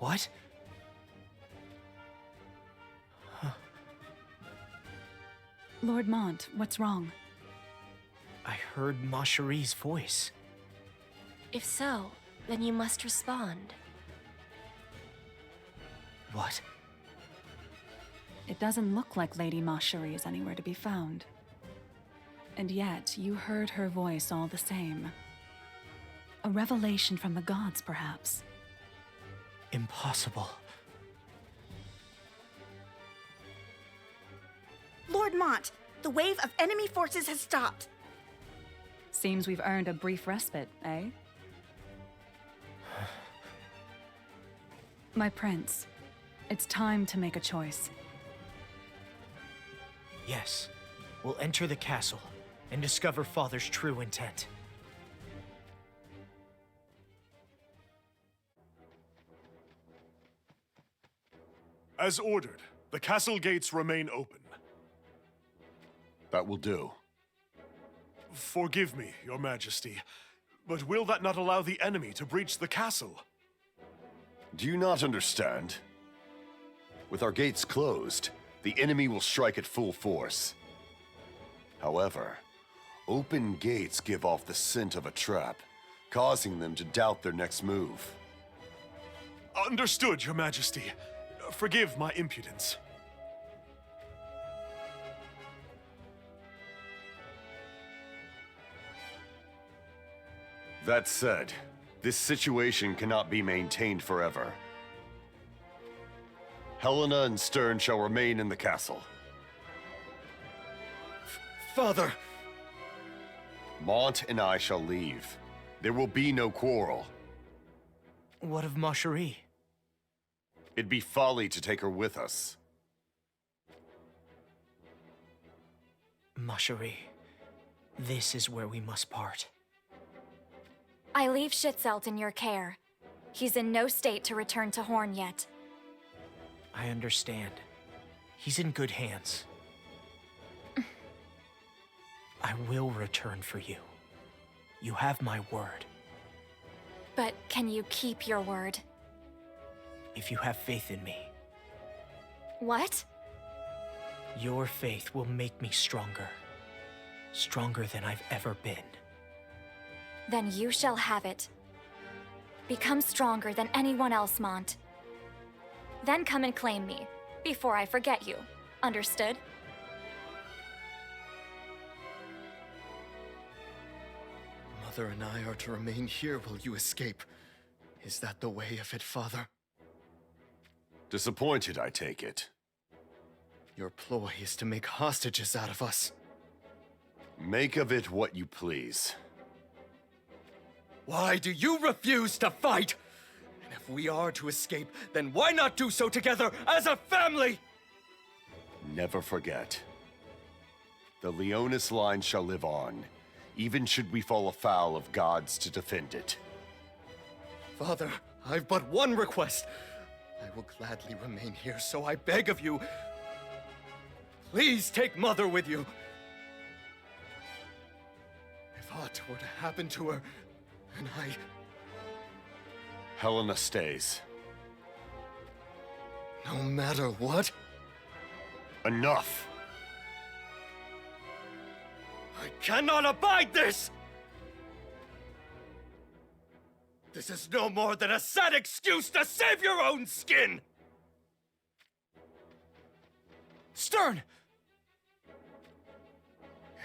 What? Lord Mont, what's wrong? I heard Ma Cherie's voice. If so, then you must respond. What? It doesn't look like Lady Ma Cherie is anywhere to be found. And yet, you heard her voice all the same. A revelation from the gods, perhaps. Impossible. Lord Mont, the wave of enemy forces has stopped. Seems we've earned a brief respite, eh? My prince, it's time to make a choice. Yes. We'll enter the castle and discover Father's true intent. As ordered, the castle gates remain open. That will do. Forgive me, Your Majesty, but will that not allow the enemy to breach the castle? Do you not understand? With our gates closed, the enemy will strike at full force. However, open gates give off the scent of a trap, causing them to doubt their next move. Understood, Your Majesty. Forgive my impudence. That said, this situation cannot be maintained forever. Helena and Stern shall remain in the castle. Father! Mont and I shall leave. There will be no quarrel. What of Ma Cherie? It'd be folly to take her with us. Ma Cherie, this is where we must part. I leave Schitzelt in your care. He's in no state to return to Hourne yet. I understand. He's in good hands. I will return for you. You have my word. But can you keep your word? If you have faith in me, What? your faith will make me stronger. Stronger than I've ever been. Then you shall have it. Become stronger than anyone else, Mont. Then come and claim me, before I forget you. Understood? Mother and I are to remain here while you escape. Is that the way of it, Father? Disappointed, I take it. Your ploy is to make hostages out of us. Make of it what you please. Why do you refuse to fight? And if we are to escape, then why not do so together as a family? Never forget. The Leonis line shall live on, even should we fall afoul of gods to defend it. Father, I've but one request. I will gladly remain here, so I beg of you, please take Mother with you. If aught were to happen to her, and Helena stays. no matter what, Enough! I cannot abide this! This is no more than a sad excuse to save your own skin! Stern!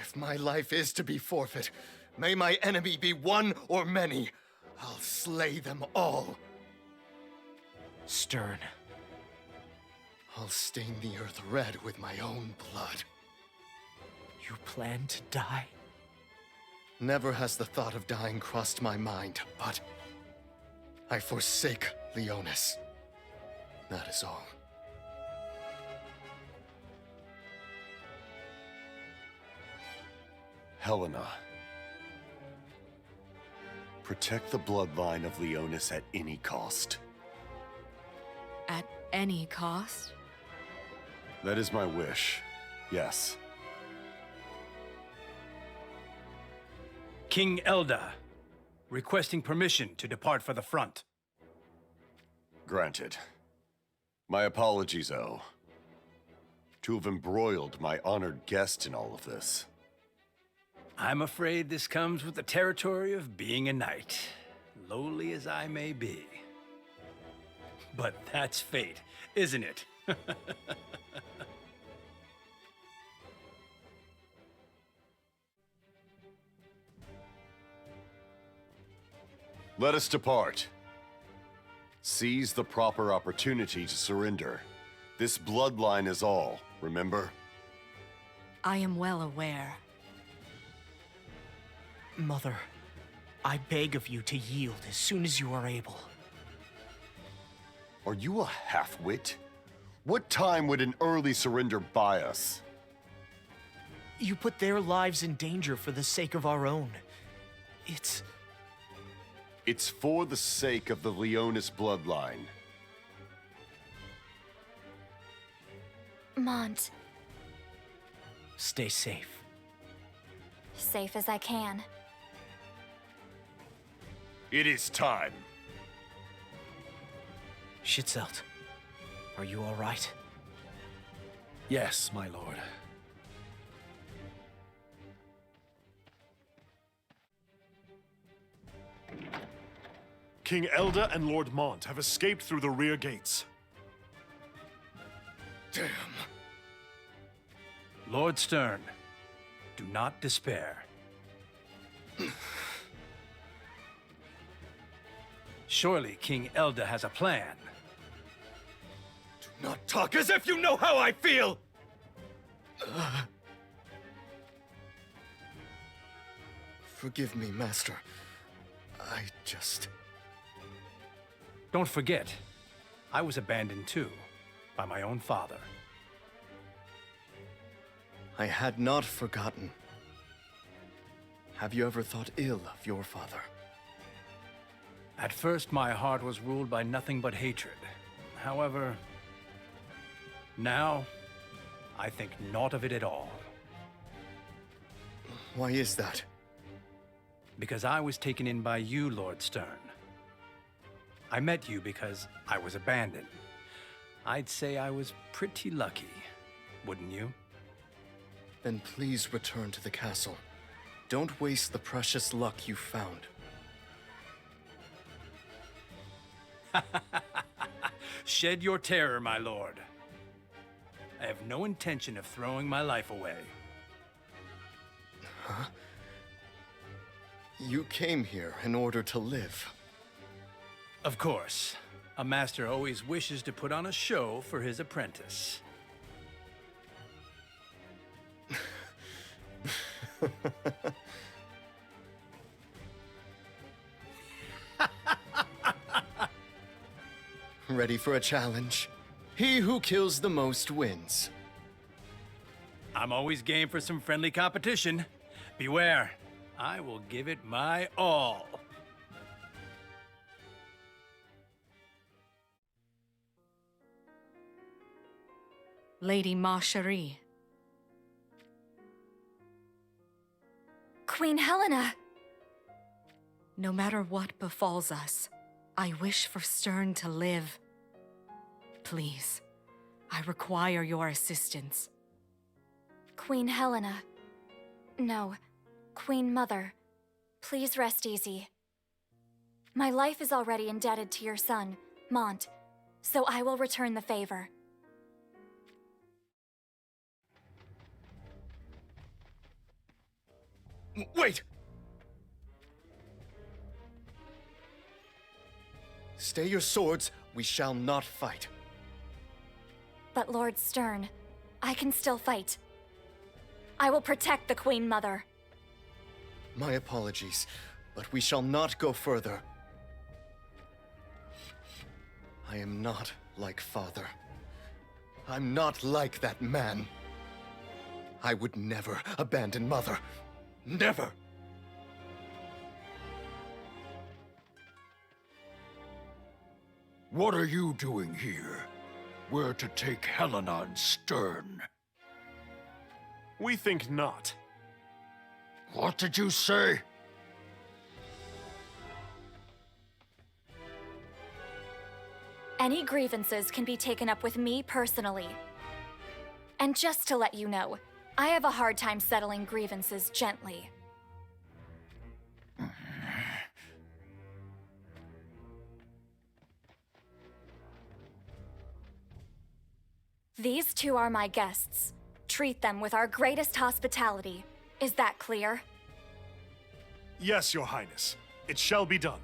If my life is to be forfeit, may my enemy be one or many. I'll slay them all. Stern. I'll stain the earth red with my own blood. You plan to die? Never has the thought of dying crossed my mind, but I forsake Leonis. That is all. Helena. Protect the bloodline of Leonis at any cost. At any cost? That is my wish. Yes. King Elda, requesting permission to depart for the front. granted. My apologies, O. To have embroiled my honored guest in all of this. I'm afraid this comes with the territory of being a knight, lowly as I may be. But that's fate, isn't it? Let us depart. Seize the proper opportunity to surrender. This bloodline is all, remember? I am well aware. Mother, I beg of you to yield as soon as you are able. Are you a half-wit? What time would an early surrender buy us? You put their lives in danger for the sake of our own. It's for the sake of the Leonis bloodline. Mont, Stay safe. safe as I can. It is time. Schitzelt, are you all right? Yes, my lord. King Elda and Lord Mont have escaped through the rear gates. Damn. Lord Stern, do not despair. Surely King Elda has a plan. Do not talk as if you know how I feel! Forgive me, Master. I just... Don't forget, I was abandoned too, by my own father. I had not forgotten. Have you ever thought ill of your father? At first, my heart was ruled by nothing but hatred. However, now, I think naught of it at all. Why is that? Because I was taken in by you, Lord Stern. I met you because I was abandoned. I'd say I was pretty lucky, wouldn't you? Then please return to the castle. Don't waste the precious luck you found. Shed your terror, my lord. I have no intention of throwing my life away. Huh? You came here in order to live. Of course. A master always wishes to put on a show for his apprentice. Ready for a challenge? He who kills the most wins. I'm always game for some friendly competition. Beware, I will give it my all. Lady Marcherie. Queen Helena! No matter what befalls us, I wish for Stern to live. Please, I require your assistance. Queen Helena. No, Queen Mother. Please rest easy. My life is already indebted to your son, Mont, so I will return the favor. Wait! Stay your swords, we shall not fight. But Lord Stern, I can still fight. I will protect the Queen Mother. My apologies, but we shall not go further. I am not like father. I'm not like that man. I would never abandon mother. Never! What are you doing here? We're to take Helena and Stern. We think not. What did you say? Any grievances can be taken up with me personally. And just to let you know, I have a hard time settling grievances gently. These two are my guests. Treat them with our greatest hospitality. Is that clear? Yes, Your Highness. It shall be done.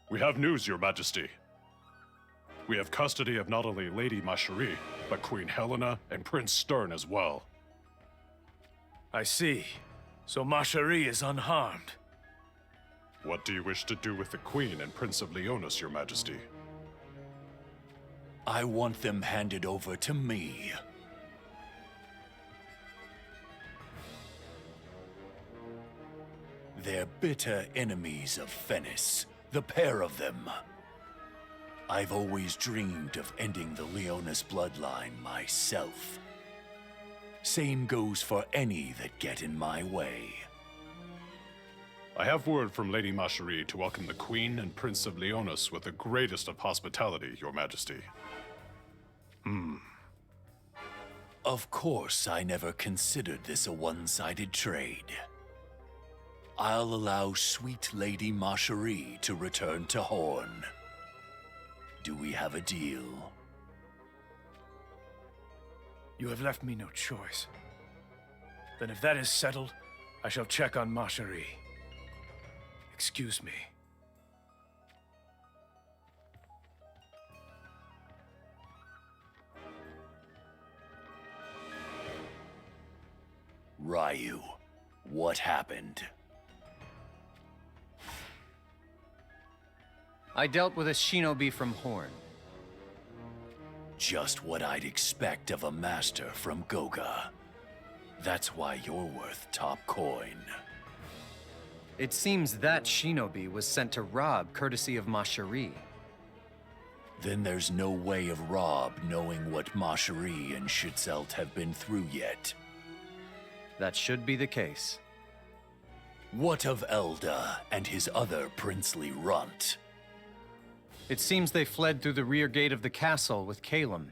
We have news, Your Majesty. We have custody of not only Lady Macherie, but Queen Helena and Prince Stern as well. I see. So Macherie is unharmed. What do you wish to do with the Queen and Prince of Leonis, Your Majesty? I want them handed over to me. They're bitter enemies of Venice, the pair of them. I've always dreamed of ending the Leonis bloodline myself. Same goes for any that get in my way. I have word from Lady Macherie to welcome the Queen and Prince of Leonis with the greatest of hospitality, Your Majesty. Of course, I never considered this a one-sided trade. I'll allow sweet Lady Macherie to return to Hourne. Do we have a deal? You have left me no choice. Then if that is settled, I shall check on Macherie. Excuse me. Ryu, what happened? I dealt with a shinobi from Hourne. Just what I'd expect of a master from Goga. That's why you're worth top coin. It seems that shinobi was sent to Rob courtesy of Macherie. Then there's no way of Rob knowing what Macherie and Schitzelt have been through yet. That should be the case. What of Elda and his other princely runt? It seems they fled through the rear gate of the castle with Calum,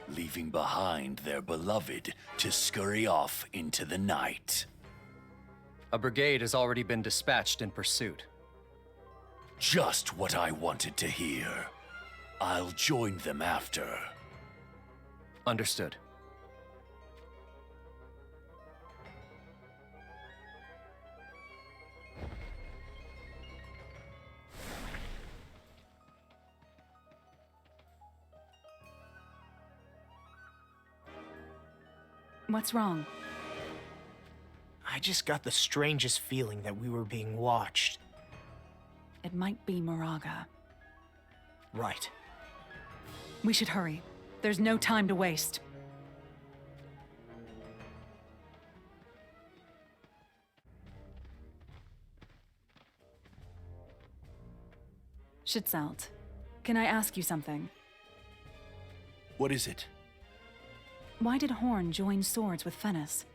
leaving behind their beloved to scurry off into the night. A brigade has already been dispatched in pursuit. Just what I wanted to hear. I'll join them after. Understood. What's wrong? I just got the strangest feeling that we were being watched. It might be Moraga. Right. We should hurry. There's no time to waste. Schitzelt, can I ask you something? What is it? Why did Hourne join swords with Venice?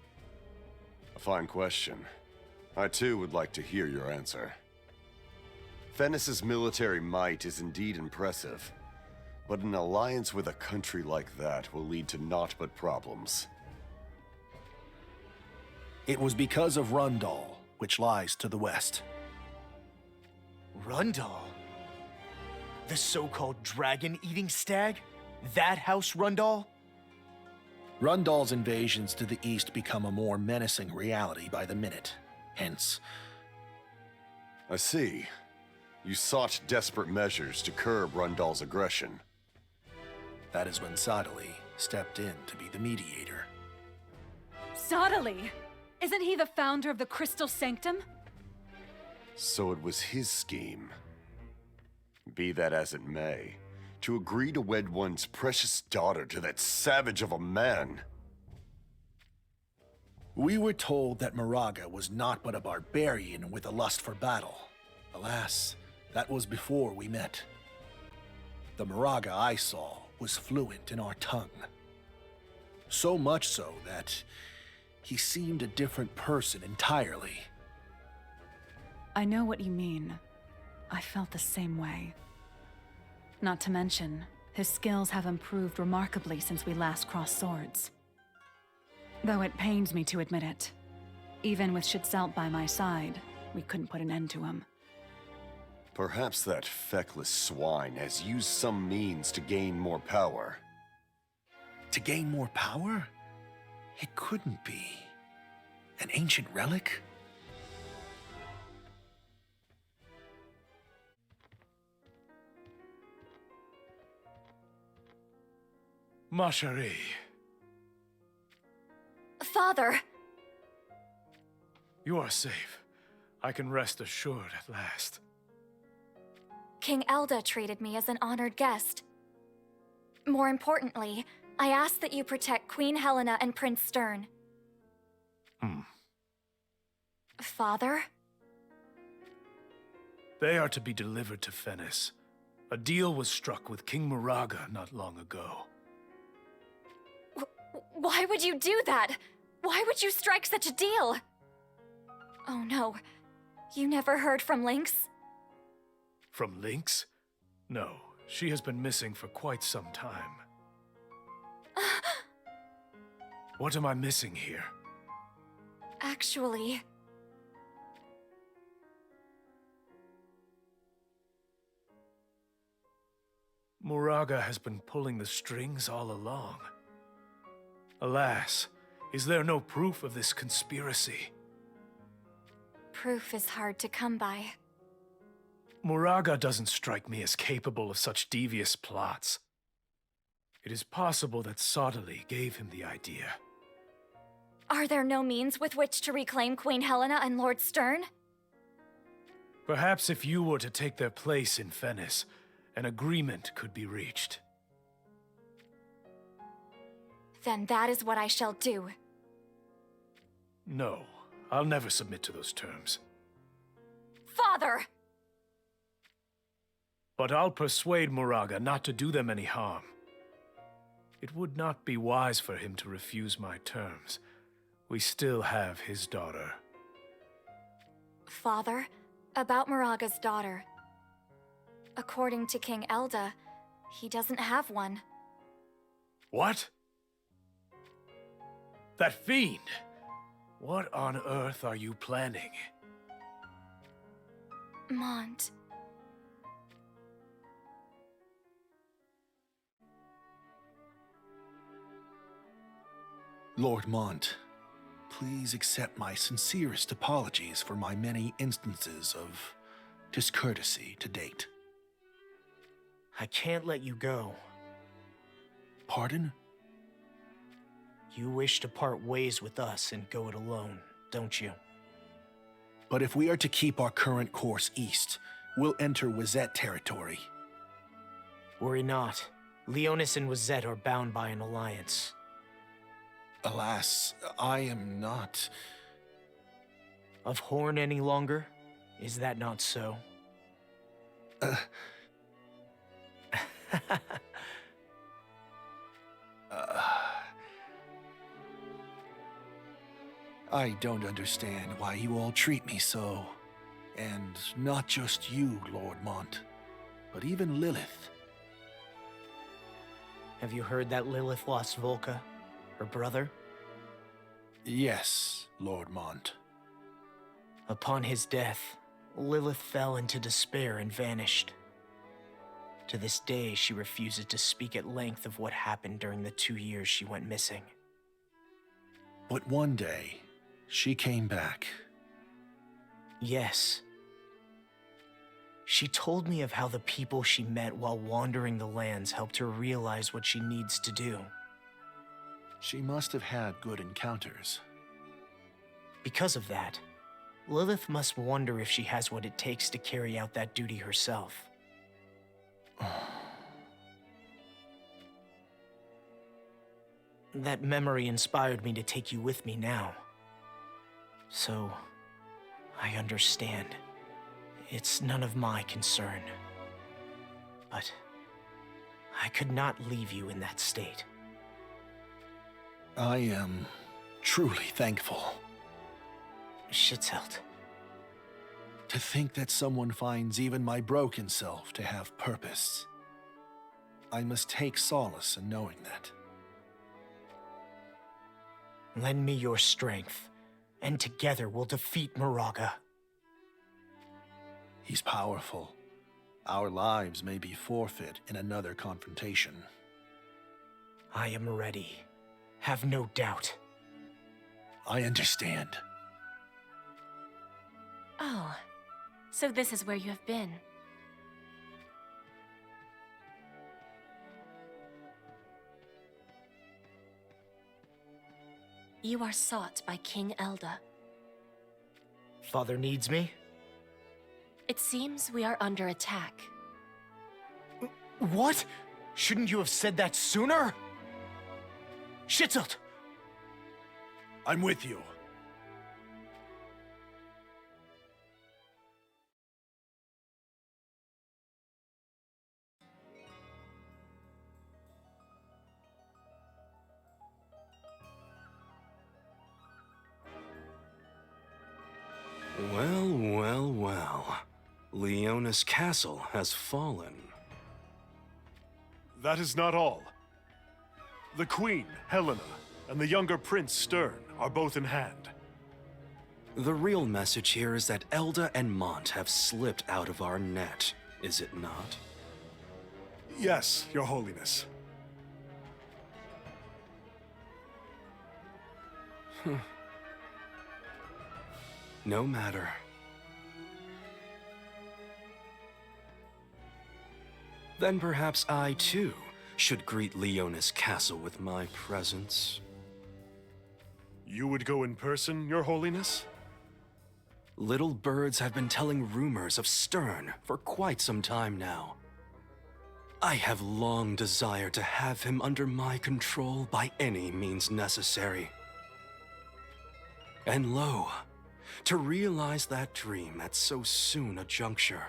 A fine question. I too would like to hear your answer. Venice's military might is indeed impressive, but an alliance with a country like that will lead to naught but problems. It was because of Rundal, which lies to the west. Rundal? The so-called dragon-eating stag? That House Rundal? Rundal's invasions to the east become a more menacing reality by the minute. Hence... I see. You sought desperate measures to curb Rundal's aggression. That is when Sadali stepped in to be the mediator. Sadali! Isn't he the founder of the Crystal Sanctum? So it was his scheme. Be that as it may, to agree to wed one's precious daughter to that savage of a man. We were told that Moraga was not but a barbarian with a lust for battle. Alas, that was before we met. The Moraga I saw was fluent in our tongue. So much so that He seemed a different person entirely. I know what you mean. I felt the same way. Not to mention, his skills have improved remarkably since we last crossed swords. Though it pains me to admit it, even with Schützelt by my side, we couldn't put an end to him. Perhaps that feckless swine has used some means to gain more power. To gain more power? It couldn't be. An ancient relic? Ma chérie. Father! You are safe. I can rest assured at last. King Elda treated me as an honored guest. More importantly, I ask that you protect Queen Helena and Prince Stern. Father? They are to be delivered to Fennis. A deal was struck with King Moraga not long ago. Why would you do that? Why would you strike such a deal? Oh no. You never heard from Lynx? From Lynx? No, she has been missing for quite some time. What am I missing here? Actually... Moraga has been pulling the strings all along. Alas, is there no proof of this conspiracy? Proof is hard to come by. Moraga doesn't strike me as capable of such devious plots. It is possible that Sottily gave him the idea. Are there no means with which to reclaim Queen Helena and Lord Stern? Perhaps if you were to take their place in Fennis, an agreement could be reached. Then that is what I shall do. No, I'll never submit to those terms. Father! But I'll persuade Moraga not to do them any harm. It would not be wise for him to refuse my terms. We still have his daughter. Father, about Moraga's daughter. According to King Elda, he doesn't have one. What? That fiend! What on earth are you planning? Mont. Lord Mont, please accept my sincerest apologies for my many instances of discourtesy to date. I can't let you go. Pardon? You wish to part ways with us and go it alone, don't you? But if we are to keep our current course east, we'll enter Wazette territory. Worry not. Leonis and Wazette are bound by an alliance. Alas, I am not... Of Hourne any longer? Is that not so? I don't understand why you all treat me so. And not just you, Lord Mont, but even Lilith. Have you heard that Lilith lost Volca, her brother? Yes, Lord Mont. Upon his death, Lilith fell into despair and vanished. To this day, she refuses to speak at length of what happened during the 2 years she went missing. But one day, she came back. Yes. She told me of how the people she met while wandering the lands helped her realize what she needs to do. She must have had good encounters. Because of that, Lilith must wonder if she has what it takes to carry out that duty herself. That memory inspired me to take you with me now. So, I understand. It's none of my concern. But I could not leave you in that state. I am truly thankful. Schitzelt. To think that someone finds even my broken self to have purpose. I must take solace in knowing that. Lend me your strength, and together we'll defeat Moraga. He's powerful. Our lives may be forfeit in another confrontation. I am ready. Have no doubt. I understand. Oh, so this is where you have been. You are sought by King Elda. Father needs me? It seems we are under attack. What? Shouldn't you have said that sooner? Schitzelt! I'm with you. Well, well, well. Leonis Castle has fallen. That is not all. The Queen, Helena, and the younger Prince Stern are both in hand. The real message here is that Elda and Mont have slipped out of our net, is it not? Yes, Your Holiness. No matter. Then perhaps I, too, should greet Leonis Castle with my presence. You would go in person, Your Holiness? Little birds have been telling rumors of Stern for quite some time now. I have long desired to have him under my control by any means necessary. And lo, to realize that dream at so soon a juncture